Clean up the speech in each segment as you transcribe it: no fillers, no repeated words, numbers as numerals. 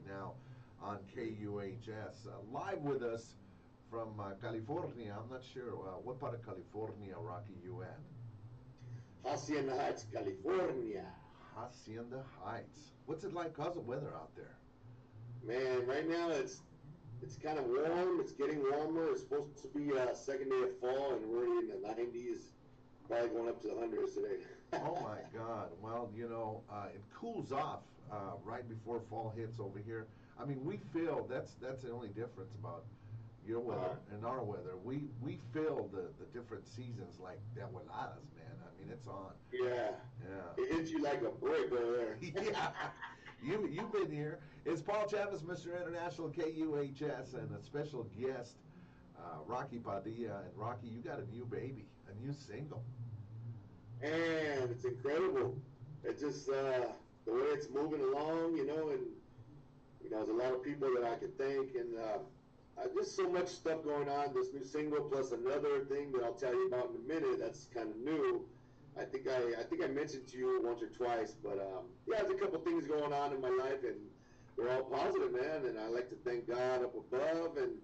right now on KUHS. Live with us from California. I'm not sure what part of California, Rocky, you at? Hacienda Heights, California. Hacienda Heights. What's it like? How's the weather out there? Man, right now it's kind of warm. It's getting warmer. It's supposed to be second day of fall, and we're in the 90s, probably going up to the hundreds today. Oh my God! Well, it cools off right before fall hits over here. I mean, we feel that's the only difference about your weather and our weather. We feel the different seasons like de voladas, man. I mean, it's on. Yeah. Yeah. It hits you like a brick over there. Yeah. You've been here. It's Paul Chavez, Mr. International KUHS, and a special guest, Rocky Padilla. And Rocky, you got a new baby, a new single. And it's incredible. It's just the way it's moving along, and there's a lot of people that I can thank, and just so much stuff going on. This new single plus another thing that I'll tell you about in a minute. That's kind of new. I think I mentioned to you once or twice, but there's a couple things going on in my life, and they're all positive, man. And I like to thank God up above, and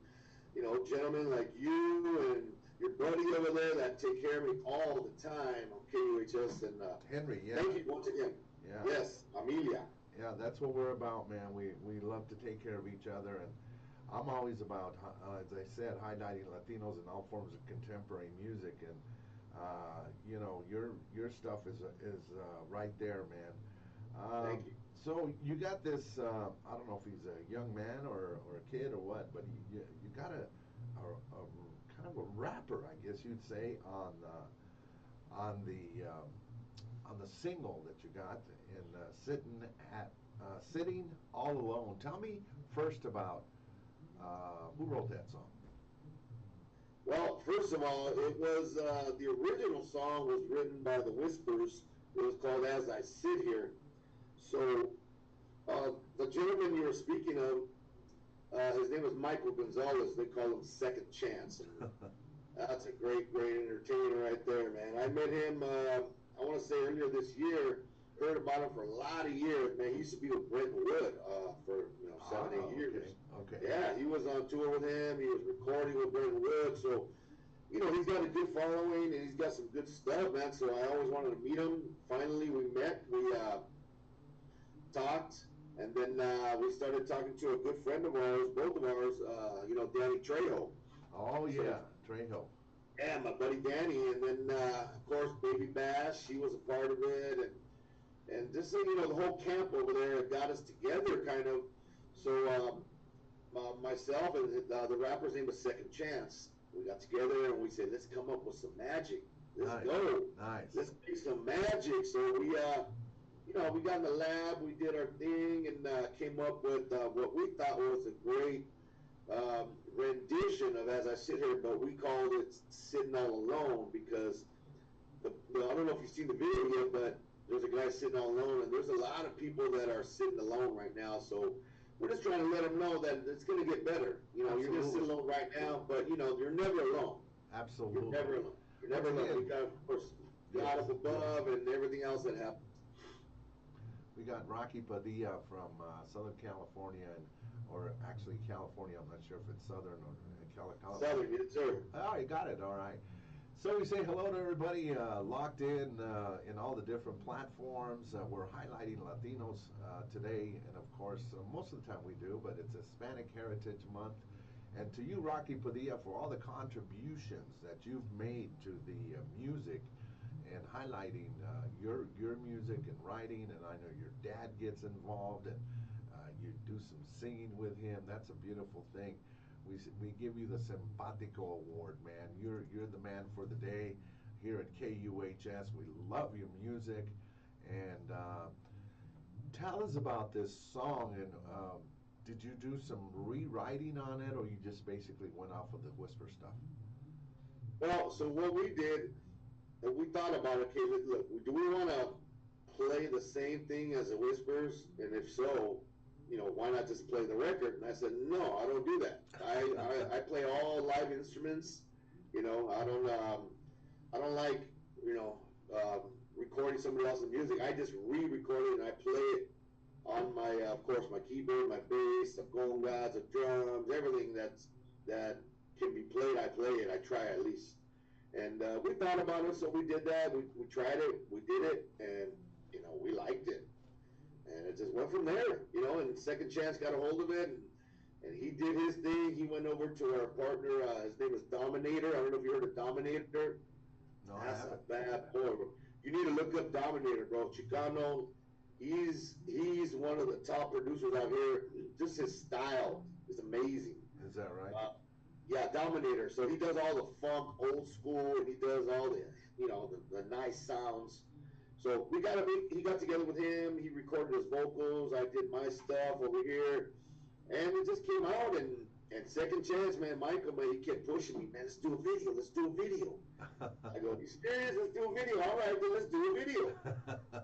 gentlemen like you and your buddy over there that take care of me all the time on KUHS, and Henry, yeah. Thank you once again. Yeah. Yes, Amelia. Yeah, that's what we're about, man. We love to take care of each other, and I'm always about, as I said, highlighting Latinos in all forms of contemporary music, and your stuff is right there, man. Thank you. So you got this. I don't know if he's a young man or a kid or what, but you got a kind of a rapper, I guess you'd say, on the single that you got in Sitting All Alone. Tell me first about who wrote that song. Well, first of all, it was the original song was written by the Whispers. It was called As I Sit Here. So the gentleman you were speaking of, his name was Michael Gonzalez. They call him Second Chance. And that's a great entertainer right there, man. I met him, I want to say earlier this year. Heard about him for a lot of years, man. He used to be with Brent Wood for 7-8 years. Okay. Yeah, he was on tour with him. He was recording with Brent Wood. So, he's got a good following, and he's got some good stuff, man. So I always wanted to meet him. Finally, we met. We talked, and then we started talking to a good friend of ours, both of ours, Danny Trejo. Oh, yeah, Trejo. Yeah, my buddy Danny. And then, of course, Baby Bash, she was a part of it. And just so the whole camp over there got us together, kind of. So myself and the rapper's name was Second Chance. We got together and we said, let's come up with some magic. Let's go. Nice. Let's make some magic. So we got in the lab, we did our thing, and came up with what we thought was a great rendition of As I Sit Here, but we called it Sitting All Alone because I don't know if you've seen the video yet, but there's a guy sitting all alone, and there's a lot of people that are sitting alone right now. So we're just trying to let them know that it's going to get better. You're going to sit alone right now, but you're never alone. Absolutely. You're never alone. You're never alone. We got, of course, God up above and everything else that happens. We got Rocky Padilla from Southern California, or actually California. I'm not sure if it's Southern or California. Southern, yes, sir. Oh, you got it. All right. So we say hello to everybody locked in all the different platforms. We're highlighting Latinos today, and of course, most of the time we do, but it's Hispanic Heritage Month. And to you, Rocky Padilla, for all the contributions that you've made to the music and highlighting your music and writing, and I know your dad gets involved, and you do some singing with him. That's a beautiful thing. We give you the Simpatico Award, man. You're the man for the day here at KUHS. We love your music, and tell us about this song. And did you do some rewriting on it, or you just basically went off of the Whisper stuff? Well, so what we did, we thought about, okay, look, do we want to play the same thing as the Whispers? And if so, why not just play the record? And I said, no, I don't do that. I play all live instruments. I don't like, recording somebody else's music. I just re-record it and I play it on my, of course, my keyboard, my bass, the congas, the drums, everything that can be played, I play it. I try at least. And we thought about it, so we did that. We tried it, we did it, and we liked it. And it just went from there, and Second Chance got a hold of it, and he did his thing. He went over to our partner, his name is Dominator. I don't know if you heard of Dominator. No, That's I a haven't. bad boy. You need to look up Dominator, bro. Chicano, he's one of the top producers out here. Just his style is amazing. Is that right? Yeah, Dominator. So he does all the funk, old school, and he does all the nice sounds. So he got together with him. He recorded his vocals. I did my stuff over here, and it just came out. And Second Chance, man, Michael, man, he kept pushing me, man. Let's do a video. Let's do a video. I go, you serious? Let's do a video. All right, then let's do a video.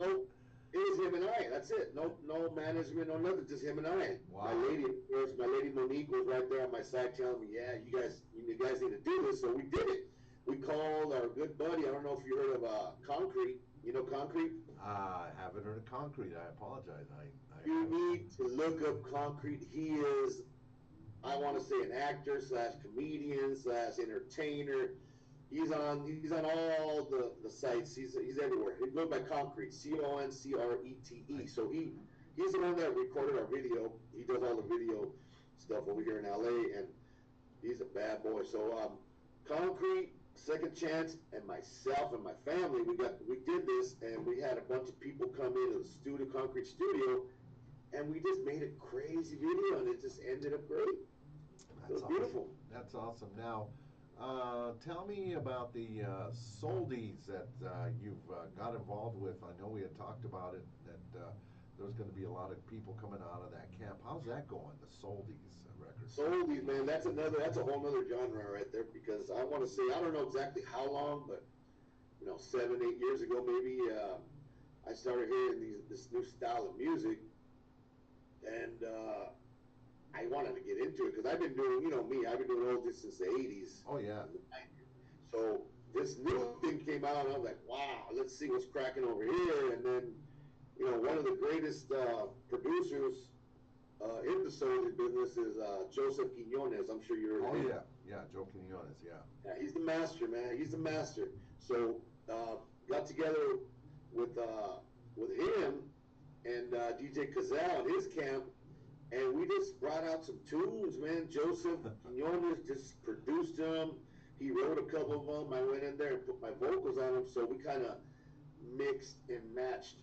So it was him and I. That's it. No management, no nothing. Just him and I. Wow. My lady Monique was right there on my side telling me, yeah, you guys need to do this. So we did it. We called our good buddy. I don't know if you heard of Concrete. You know Concrete? I haven't heard of Concrete. I apologize. You need to look up Concrete. He is, I want to say, an actor / comedian / entertainer. He's on all the sites. He's everywhere. He goes by Concrete, CONCRETE. So he's the one that recorded our video. He does all the video stuff over here in LA, and he's a bad boy. So Concrete, Second Chance, and myself and my family, we did this, and we had a bunch of people come into the Concrete studio, and we just made a crazy video, and it just ended up great. It was beautiful. That's awesome. Now, tell me about the Soldies that you've got involved with. I know we had talked about it, that there's going to be a lot of people coming out of that camp. How's that going, the Soldies record? Soldies, man, that's a whole other genre right there, because I want to say, I don't know exactly how long, but 7, 8 years ago maybe, I started hearing this new style of music, and I wanted to get into it because I've been doing, I've been doing oldies since the 80s. Oh, yeah. So this new thing came out, and I was like, wow, let's see what's cracking over here. And then, one of the greatest producers in the soul business is Joseph Quinones. I'm sure you heard of him. Oh, yeah, Joe Quinones, yeah. Yeah, he's the master, man. He's the master. So got together with him and DJ Cazal at his camp, and we just brought out some tunes, man. Joseph Quinones just produced them. He wrote a couple of them. I went in there and put my vocals on them. So we kind of mixed and matched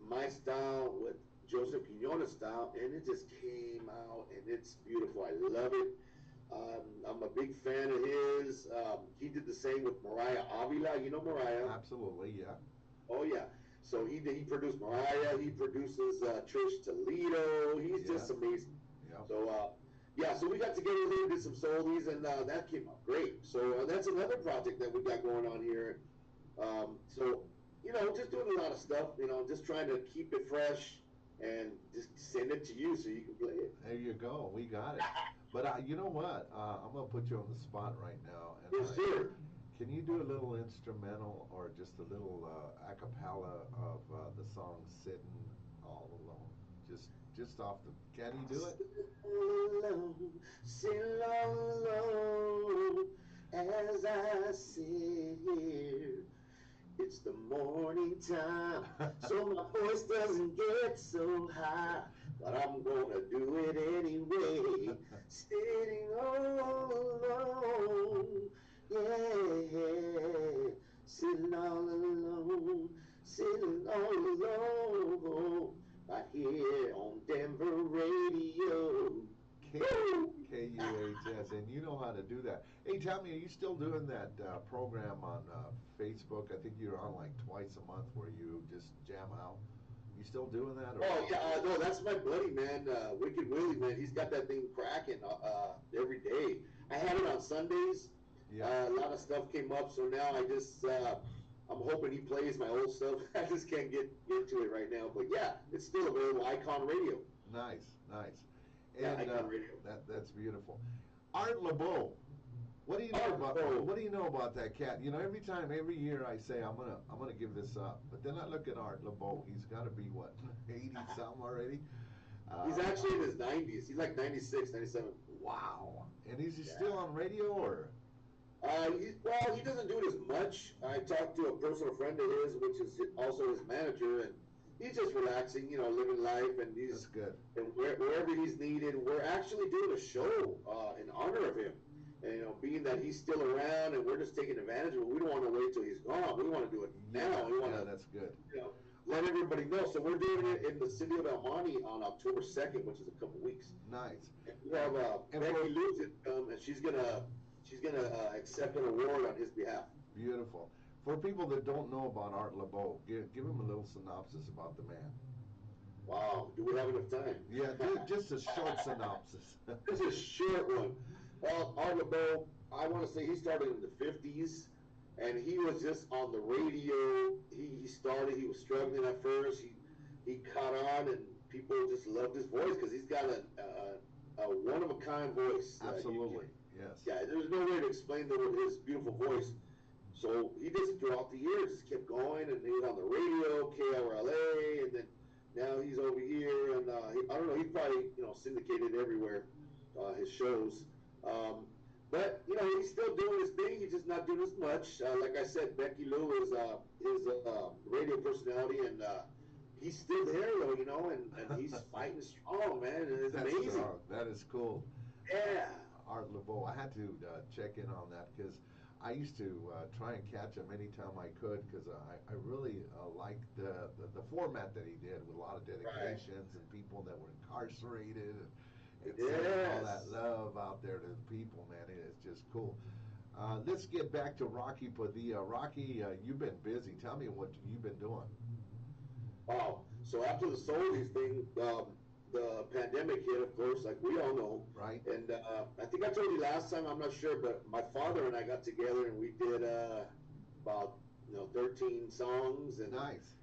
my style with Joseph Quinones' style, and it just came out, and it's beautiful. I love it. I'm a big fan of his. He did the same with Mariah Avila. You know Mariah? Absolutely, yeah. Oh, yeah. So he produced Mariah. He produces Trish Toledo. He's just amazing. Yeah. So, so we got together and did some Soldies, and that came out great. So that's another project that we got going on here. Just doing a lot of stuff, just trying to keep it fresh and just send it to you so you can play it. There you go. We got it. But you know what? I'm going to put you on the spot right now. And Yes, sir. Can you do a little instrumental or just a little a cappella of the song Sitting All Alone? Just off the... Can you do it? Sitting all alone as I sit here. It's the morning time, so my voice doesn't get so high, but I'm gonna do it anyway. Sitting all alone, yeah. Sitting all alone, sitting all alone, right here on Denver radio. KUHS, and you know how to do that. Hey, tell me, are you still doing that program on Facebook? I think you're on like twice a month where you just jam out. You still doing that? Or? Oh, yeah, no, that's my buddy, man. Wicked Willie, man. He's got that thing cracking every day. I had it on Sundays. Yeah. A lot of stuff came up, so now I just, I'm hoping he plays my old stuff. I just can't get into it right now. But yeah, it's still available. Icon Radio. Nice. Yeah, And Icon Radio. that's beautiful. Art LeBeau. What do you know about that cat? Every year I say I'm gonna give this up, but then I look at Art LeBeau. He's got to be what 80 something already. He's actually in his 90s. He's like 96, 97. Wow. And is he still on radio or? Well, he doesn't do it as much. I talked to a personal friend of his, which is also his manager, and he's just relaxing, living life, and That's good. And wherever he's needed. We're actually doing a show in honor of him, and being that he's still around, and we're just taking advantage of it. We don't want to wait till he's gone. We want to do it now. We want to. That's good. Let everybody know. So we're doing it in the city of El Monte on October 2nd, which is a couple weeks. Nice. And we have Becky Lewis come, and she's gonna accept an award on his behalf. Beautiful. For people that don't know about Art LeBeau, give them a little synopsis about the man. Wow, do we have enough time? Yeah, just a short synopsis. This is a short one. Well, Art LeBeau, I want to say he started in the 50s, and he was just on the radio. He started, he was struggling at first. He caught on, and people just loved his voice because he's got a one-of-a-kind voice. Absolutely, yes. Yeah, there's no way to explain his beautiful voice. So he just throughout the years just kept going, and he was on the radio, KRLA, and then now he's over here, and I don't know, he's probably syndicated everywhere, his shows. But he's still doing his thing. He's just not doing as much. Like I said, Becky Lou is his radio personality, and he's still there though, and he's fighting strong, man. And it's amazing. Strong. That is cool. Yeah. Art LeBeau. I had to check in on that because I used to try and catch him anytime I could because I really liked the format that he did with a lot of dedications and people that were incarcerated and all that love out there to the people, man. It's just cool. Let's get back to Rocky Padilla. Rocky, you've been busy. Tell me what you've been doing. Wow. So after the Soldiers thing, the pandemic hit, of course, like we all know. Right. And I think I told you last time, I'm not sure, but my father and I got together and we did about 13 songs. And nice.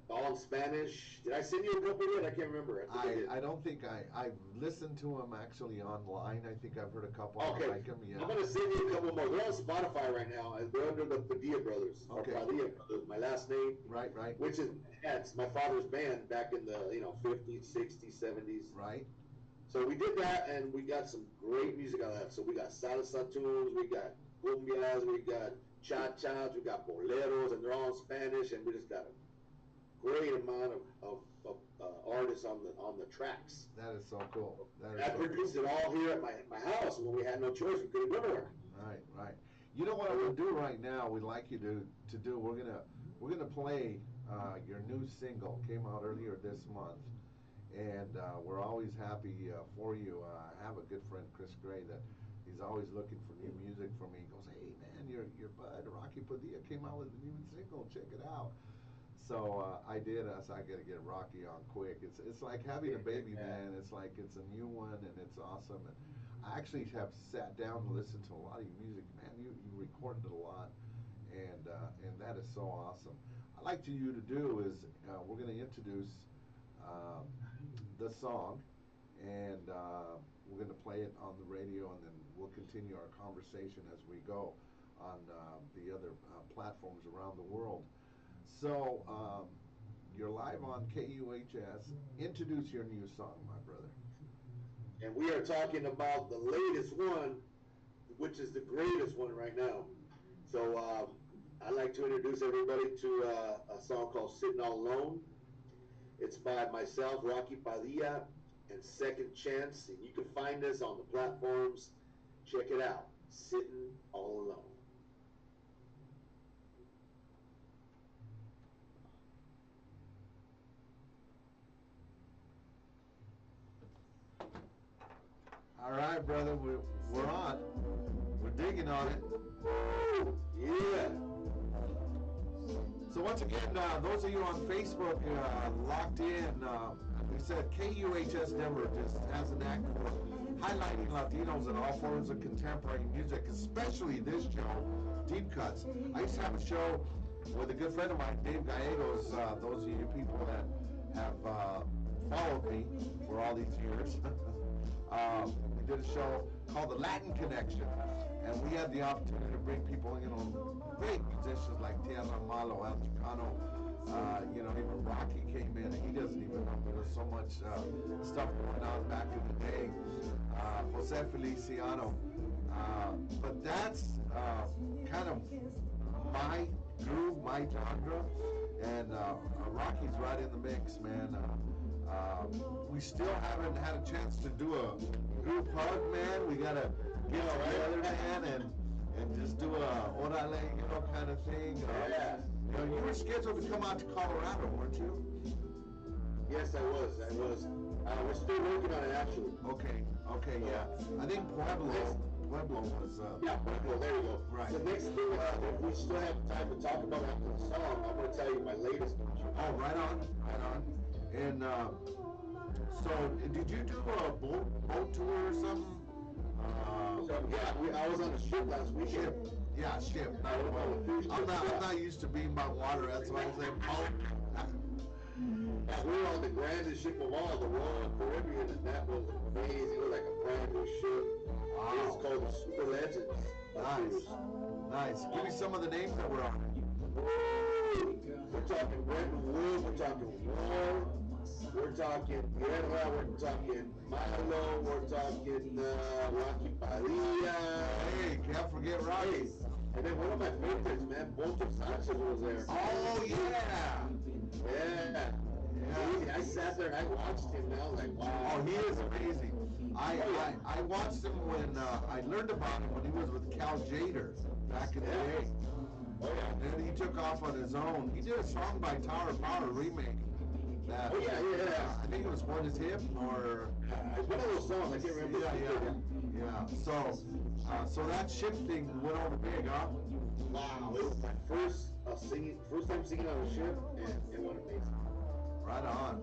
All in Spanish. Did I send you a couple yet? I can't remember. I don't think I've listened to them actually online. I think I've heard a couple. Okay. I like them, yeah. I'm going to send you a couple more. They're on Spotify right now. They're under the Padilla Brothers. Okay. Or Padilla Brothers, my last name. Right. Which is my father's band back in the 50s, 60s, 70s. Right. So we did that, and we got some great music out of that. So we got salsa tunes, we got cumbias, we got cha-chas, we got boleros, and they're all in Spanish, and we just got a great amount of artists on the tracks. That is so cool. I produced it all here at my house when we had no choice. We couldn't go anywhere. Right. You know what I'm gonna do right now? We'd like you to do. We're gonna play your new single. Came out earlier this month, and we're always happy for you. I have a good friend, Chris Gray, that he's always looking for new music from me. He goes, "Hey man, your bud Rocky Padilla came out with a new single. Check it out." So I did. So I got to get Rocky on quick. It's like having a baby, man. It's like it's a new one, and it's awesome. And I actually have sat down and listened to a lot of your music, man. You recorded a lot, and that is so awesome. I'd like you to do is we're going to introduce the song, and we're going to play it on the radio, and then we'll continue our conversation as we go on the other platforms around the world. So, you're live on KUHS. Introduce your new song, my brother. And we are talking about the latest one, which is the greatest one right now. So, I'd like to introduce everybody to a song called Sitting All Alone. It's by myself, Rocky Padilla, and Second Chance. And you can find us on the platforms. Check it out. Sitting All Alone. All right, brother, we're on. We're digging on it. Yeah. So once again, those of you on Facebook locked in, we said KUHS Denver just has an act for highlighting Latinos in all forms of contemporary music, especially this show, Deep Cuts. I used to have a show with a good friend of mine, Dave Gallegos. Those of you people that have followed me for all these years. We did a show called The Latin Connection, and we had the opportunity to bring people, great musicians like Tierra Malo, El Chicano, even Rocky came in, and he doesn't even know there was so much stuff going on back in the day. Jose Feliciano. But that's kind of my groove, my genre, and Rocky's right in the mix, man. We still haven't had a chance to do a group hug, man. We gotta get together, man, and just do a orale, kind of thing. You were scheduled to come out to Colorado, weren't you? Yes, I was. We're still working on it, actually. Okay, yeah. I think Pueblo was. Pueblo. There you go. Right. The next thing, if we still have time to talk about after the song, I'm going to tell you my latest one. Oh, right on. And so, did you do a boat tour or something? I was on a ship last weekend. Ship. I'm not used to being by water. That's why I say boat. We were on the grandest ship of all, the Royal Caribbean, and that was amazing. It was like a brand new ship. Wow. It was called the Super Legends. Nice. Give me some of the names that were on it. We're talking Brenton Wood, we're talking War, we're talking Guerra, we're talking Milo, we're talking Rocky Padilla. Hey, can't forget Rocky. And then one of my favorites, man, Bolton Sanchez was there. Oh, yeah. I sat there and I watched him now, like, wow. Oh, he is amazing. I watched him when I learned about him when he was with Cal Jader back in the day. And then he took off on his own. He did a song by Tower Power remake. That, I think it was What Is Hip or one of those songs. I can't remember. Yeah. So that ship thing went over big, huh? Wow, it was my first time singing on a ship, and it went amazing. Right on.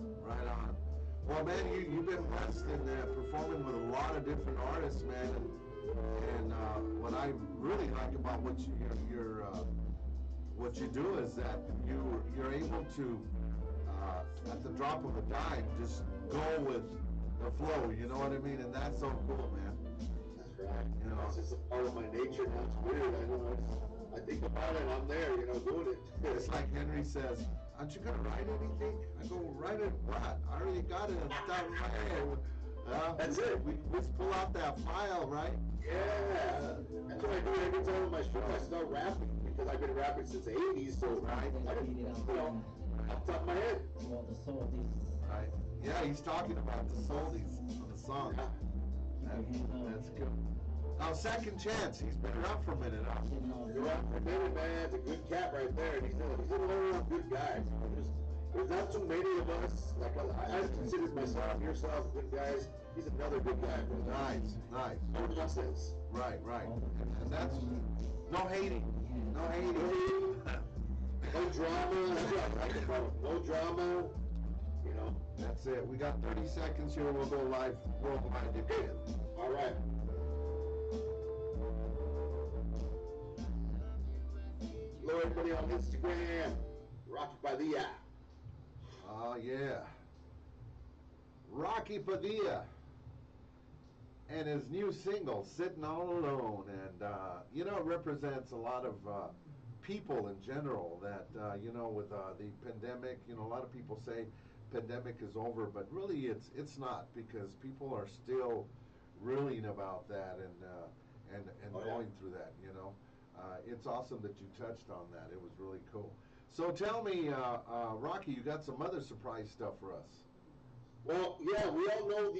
Well, man, you've been blessed in performing with a lot of different artists, man, and what I really like about what you do is that you're able to at the drop of a dime just go with the flow. You know what I mean? And that's so cool, man. That's right. It's just a part of my nature now. It's weird. I think about it, and I'm there, doing it. It's like Henry says, aren't you going to write anything? I go, write it what? I already got it on top of my head. That's it. We just pull out that file, right? Yeah. That's what I do every time on my show. I start rapping because I've been rapping since the 80s, so right. Off the top of my head. Right. Yeah, he's talking about the soldies on the song. That's good. Now, Second Chance, he's been around for a minute, huh? Been around for a minute, man. It's a good cat right there. And he's a real good guy. There's not too many of us. Like I consider myself, yourself, good guys. He's another good guy. Nice. No nonsense. Right. And that's no hating. No drama. That's what I like about it. No drama. That's it. We got 30 seconds here. We'll go live worldwide again. All right. Hello, everybody on Instagram. Rocky Padilla. Oh, yeah. Rocky Padilla. And his new single, Sitting All Alone. And, it represents a lot of people in general that, with the pandemic, a lot of people say pandemic is over, but really it's not, because people are still reeling about that and going through that, It's awesome that you touched on that. It was really cool. So tell me, Rocky, you got some other surprise stuff for us. Well, yeah, we all know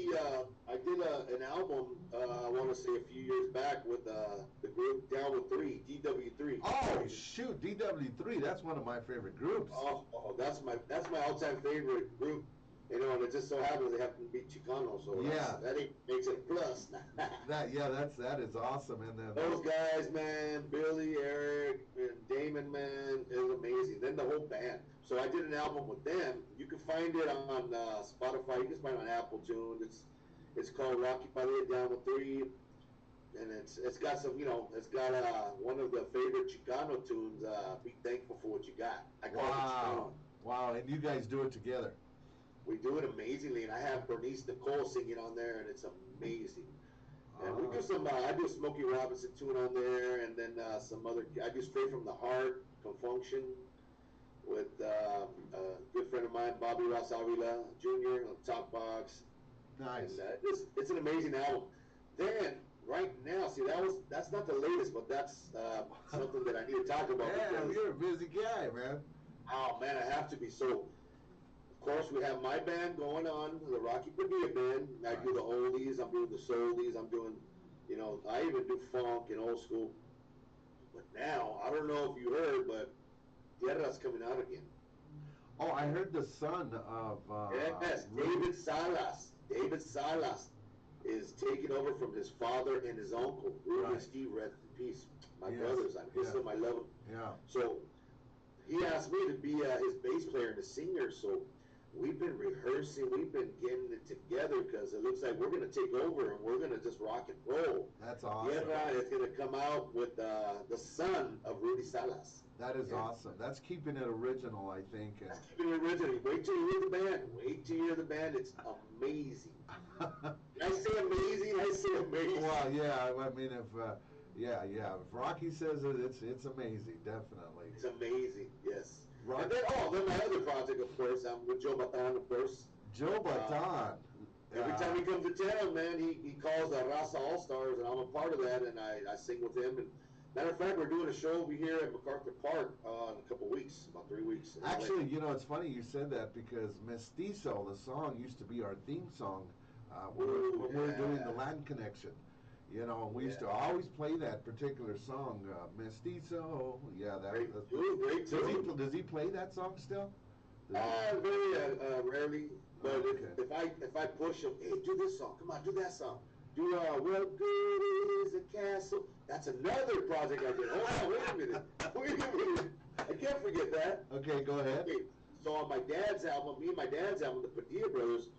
I did an album, I want to say a few years back with the group Down with 3, DW3. Oh, shoot, DW3, that's one of my favorite groups. Oh, that's my all-time favorite group, and it just so happens they happen to be Chicano, so that makes it a plus. that is awesome. And then those guys, man, Billy, Eric, and Damon, man, is amazing. Then the whole band. So I did an album with them. You can find it on Spotify. You can find it on Apple Tunes. It's called Rocky Padilla Down with 3, and it's got some, it's got one of the favorite Chicano tunes. Be thankful for what you got. I call it Chicano. Wow! And you guys do it together. We do it amazingly, and I have Bernice Nicole singing on there, and it's amazing. And we do some, I do a Smokey Robinson tune on there, and then some other, I do Straight from the Heart, Confunction, with a good friend of mine, Bobby Ross Avila Jr. on Top Box. Nice. And, it's an amazing album. Then, right now, see, that's not the latest, but that's something that I need to talk about. Yeah, you're a busy guy, man. Oh, man, I have to be. So, of course, we have my band going on, the Rocky Padilla Band. I do the oldies, I'm doing the soldies, I'm doing, you know, I even do funk and old school. But now, I don't know if you heard, but Tierra's coming out again. Oh, I heard the son of... yes, David Salas. David Salas is taking over from his father and his uncle, Rudy and Steve, rest in peace. My brothers, I miss them, I love them. Yeah. So he asked me to be his bass player and the singer. So we've been rehearsing, we've been getting it together because it looks like we're going to take over and we're going to just rock and roll. That's awesome. Tierra is going to come out with the son of Rudy Salas. That is awesome. That's keeping it original, I think. That's keeping it original. Wait till you hear the band. Wait till you hear the band. It's amazing. I say amazing. I say amazing. Well, yeah. I mean, if Rocky says it, it's amazing. Definitely. It's amazing. Yes. Rocky. And then my other project, of course, I'm with Joe Bataan, of course. Joe Bataan. Every time he comes to town, man, he calls the Raza All Stars, and I'm a part of that, and I sing with him. And matter of fact, we're doing a show over here at MacArthur Park in a couple weeks, about 3 weeks. Actually, you know, it's funny you said that because Mestizo, the song, used to be our theme song when we were doing the Latin Connection. You know, we used to always play that particular song, Mestizo. Yeah, great tune. Does he play that song still? Very rarely. But if I push him, hey, do this song. Come on, do that song. Do What Good Is a Castle? That's another project I did. Hold on, wait a minute. I can't forget that. Okay, go ahead. Okay, so on my dad's album, me and my dad's album, the Padilla Brothers,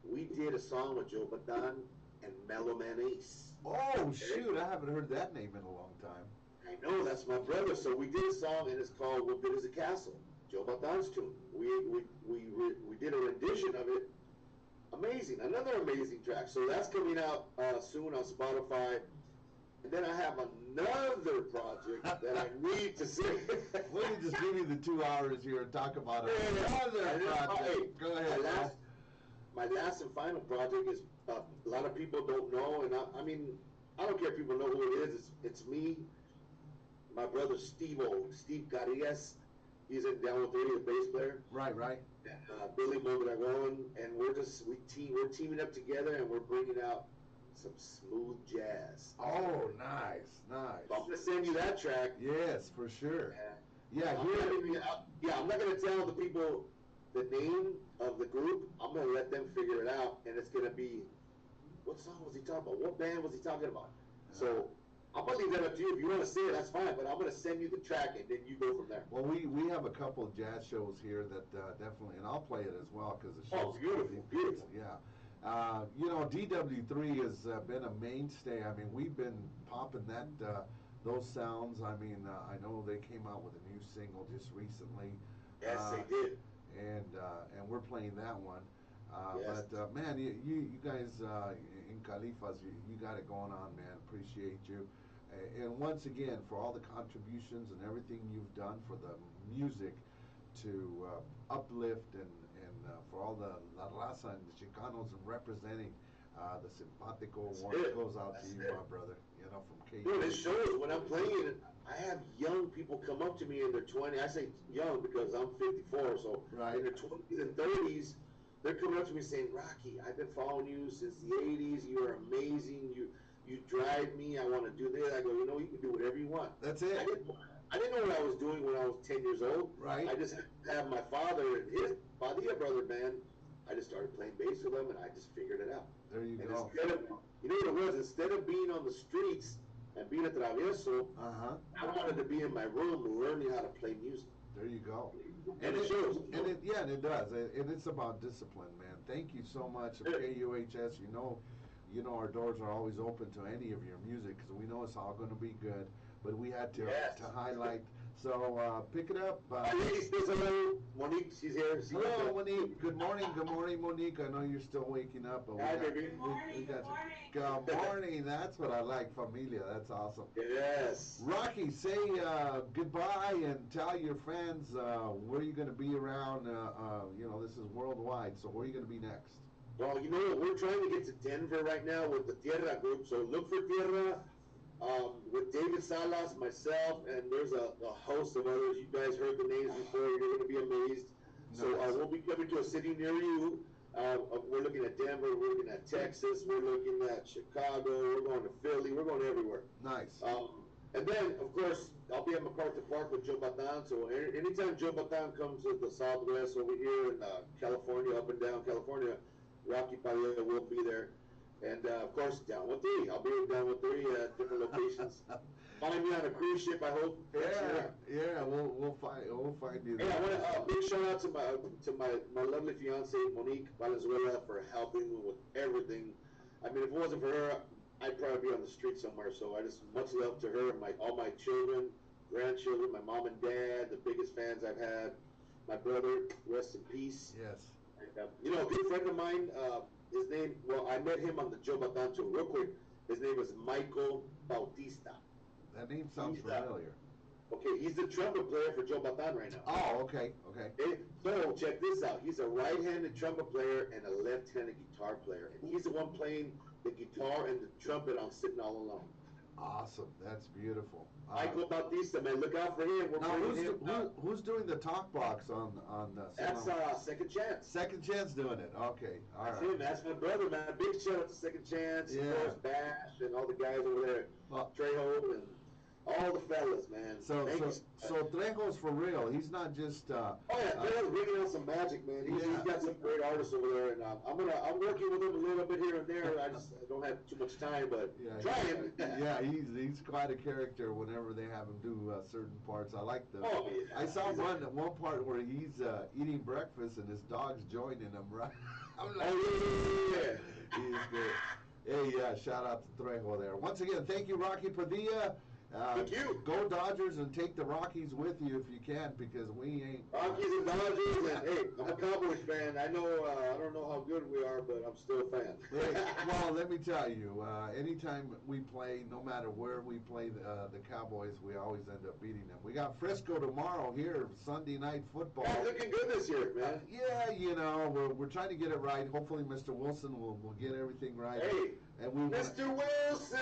we did a song with Joe Bataan and Mellow Man Ace. Oh, shoot, I haven't heard that name in a long time. I know, that's my brother. So we did a song, and it's called What Good Is a Castle? Joe Bataan's tune. We did a rendition of it. Amazing, another amazing track. So that's coming out soon on Spotify. And then I have another project that I need to sing. Let me just give you the 2 hours here and talk about another project. Go ahead. My last and final project is a lot of people don't know, and I mean, I don't care if people know who it is. It's me, my brother Steve Carillas. He's in Down with 30, a bass player. Right. Billy Mondragon, and we're teaming up together, and we're bringing out some smooth jazz. Oh, nice. So I'm gonna send you that track. Yes, for sure. I'm not gonna tell the people the name of the group. I'm gonna let them figure it out, and it's gonna be, what song was he talking about? What band was he talking about? So I'm gonna leave that up to you. If you want to say it, that's fine. But I'm gonna send you the track, and then you go from there. Well, we have a couple of jazz shows here that definitely, and I'll play it as well because the show's beautiful. Yeah. You know, DW3 has been a mainstay. I mean, we've been popping those sounds. I mean, I know they came out with a new single just recently. Yes, they did. And we're playing that one. Yes. But man, you guys in Califas, you got it going on, man. Appreciate you. And once again, for all the contributions and everything you've done for the music to uplift and for all the La Raza and the Chicanos and representing the Simpatico one goes out to you, my brother. You know, from KUHS. Dude, it shows when I'm playing. I have young people come up to me in their 20s. I say young because I'm 54, so in their 20s and 30s, they're coming up to me saying, "Rocky, I've been following you since the 80s. You are amazing. You drive me. I want to do this." I go, you know, you can do whatever you want. That's it. I didn't know what I was doing when I was 10 years old. Right. I just had my father and his Padilla brother band. I just started playing bass with them, and I just figured it out. There you go. You know what it was? Instead of being on the streets and being a travieso, I wanted to be in my room learning how to play music. There you go. And it shows. And it does. And it's about discipline, man. Thank you so much, KUHS. You know our doors are always open to any of your music because we know it's all going to be good. But we had to highlight So pick it up. Ladies, say hello. Monique, she's here. Hello, Monique. Good morning, Monique. I know you're still waking up, but Hi, we baby. got you. Good morning. That's what I like, familia. That's awesome. Yes. Rocky, say goodbye and tell your fans where you're going to be around. This is worldwide, so where are you going to be next? Well, you know what? We're trying to get to Denver right now with the Tierra group. So look for Tierra with David Salas, myself, and there's a host of others. You guys heard the names before. You're going to be amazed. So we'll be coming to a city near you. We're looking at Denver. We're looking at Texas. We're looking at Chicago. We're going to Philly. We're going everywhere. Nice. And then, of course, I'll be at MacArthur Park with Joe Batan. So anytime Joe Batan comes to the Southwest over here in California, up and down California, Rocky Padilla will be there. And, of course, Down with Three. I'll be down with Three at different locations. Find me on a cruise ship, I hope. Yeah, we'll find you there. Hey, I want a big shout out to my lovely fiance Monique Valenzuela for helping me with everything. I mean, if it wasn't for her, I'd probably be on the street somewhere. So I just much love to her, all my children, grandchildren, my mom and dad, the biggest fans I've had. My brother, rest in peace. Yes. And, a good friend of mine, his name, I met him on the Joe Batan tour. Real quick, his name is Michael Bautista. That name sounds familiar. Okay, he's the trumpet player for Joe Batan right now. Oh, okay. So check this out. He's a right-handed trumpet player and a left-handed guitar player. And he's the one playing the guitar and the trumpet on Sitting All Alone. Awesome. That's beautiful. Michael Bautista, man, look out for him. Who's doing the talk box on the? That's Second Chance. Second Chance doing it. Okay, all right. That's him. That's my brother, man. Big shout out to Second Chance. Yeah. Of course, Bash and all the guys over there. Trejo and all the fellas, man. So Trejo's for real. He's not just. Trejo's bringing out some magic, man. He's got some great artists over there, and I'm working with him a little bit here and there. I don't have too much time, but trying. He's quite a character. Whenever they have him do certain parts, I like them. Oh yeah. I saw one part where he's eating breakfast and his dog's joining him. Right. I'm like, yeah. He's good. Hey, shout out to Trejo there. Once again, thank you, Rocky Padilla. Thank you. Go Dodgers and take the Rockies with you if you can, because we ain't. Rockies and Dodgers, and hey, I'm a Cowboys fan. I know, I don't know how good we are, but I'm still a fan. Well, let me tell you, anytime we play, no matter where we play the Cowboys, we always end up beating them. We got Frisco tomorrow here, Sunday night football. Yeah, looking good this year, man. We're trying to get it right. Hopefully, Mr. Wilson will get everything right. Hey, and Mr. Wilson!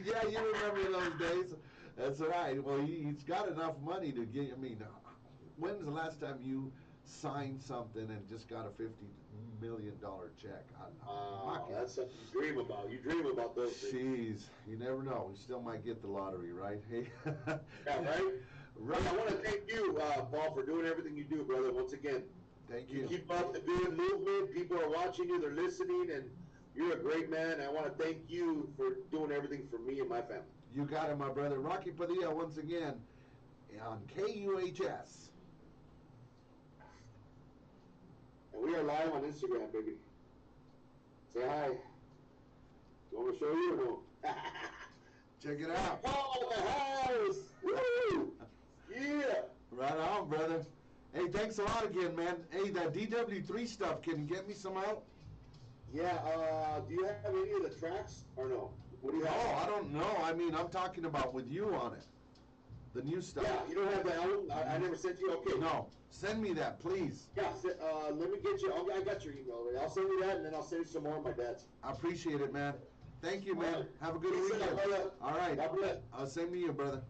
Yeah, you remember those days. That's right. Well, he's got enough money to get. I mean, when's the last time you signed something and just got a $50 million check? That's something you dream about. You dream about those things. Jeez, you never know. You still might get the lottery, right? Hey. Yeah, right? Right. I want to thank you, Paul, for doing everything you do, brother. Once again, thank you. You keep up the good movement. People are watching you. They're listening, and you're a great man. I want to thank you for doing everything for me and my family. You got it, my brother. Rocky Padilla, once again, on KUHS. And we are live on Instagram, baby. Say hi. You want me to show you or no? Check it out. Oh, the house! Woo! Yeah! Right on, brother. Hey, thanks a lot again, man. Hey, that DW3 stuff, can you get me some out? Yeah, do you have any of the tracks or no? What do you have? Oh, I don't know. I mean, I'm talking about with you on it. The new stuff. Yeah, you don't have the album? I never sent you? Okay. No. Send me that, please. Yeah, let me get you. I got your email already. I'll send you that, and then I'll send you some more of my dad's. I appreciate it, man. Thank you, man. Have a good weekend. All right. God bless. Same to you, brother.